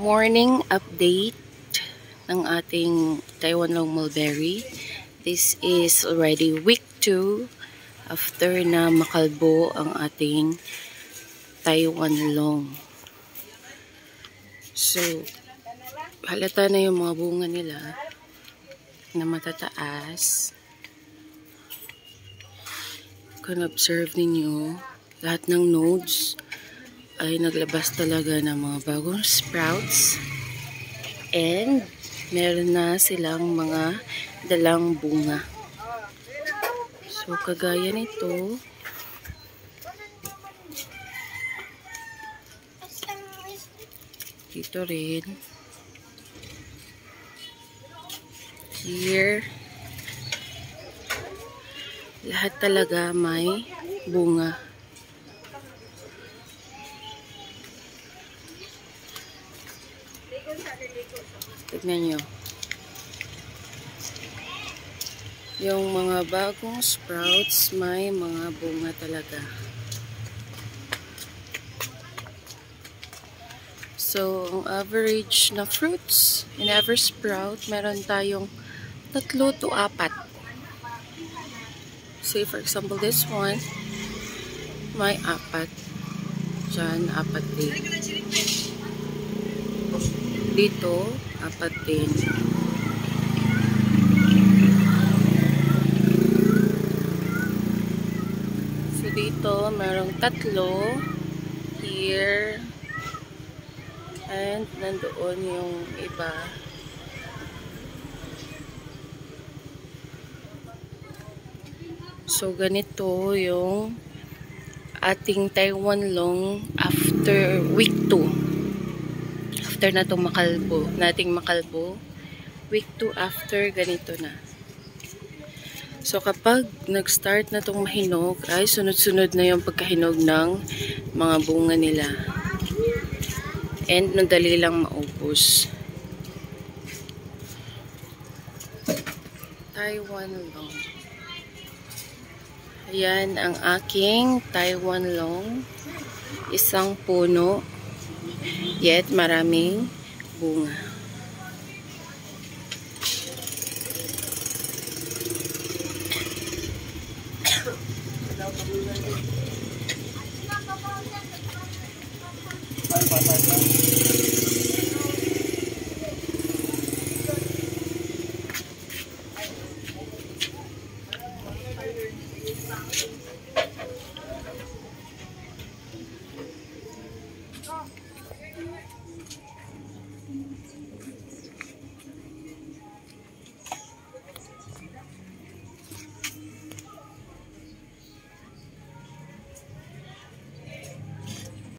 Morning update ng ating Taiwan Long Mulberry. This is already week 2 after na makalbo ang ating Taiwan Long. So, halata na yung mga bunga nila na matataas. Kung observe ninyo, lahat ng nodes ay naglabas talaga ng mga bagong sprouts and meron na silang mga dalang bunga. So, kagaya nito, dito rin, here, lahat talaga may bunga. Tignan nyo. Yung mga bagong sprouts, may mga bunga talaga. So, ang average na fruits in every sprout, meron tayong 3 to 4. Say for example, this one, may 4. Diyan, 4 din. Dito, 4 din. So, dito, merong 3. Here. And, nandoon yung iba. So, ganito yung ating Taiwan Long after week 2. After na itong makalbo, week 2 after, ganito na. So, kapag nag-start na itong mahinog, ay sunod-sunod na yung pagkahinog ng mga bunga nila. And, madali lang maubos. Taiwan Long. Ayan ang aking Taiwan Long. Isang puno. Yet, maraming bunga. Bye.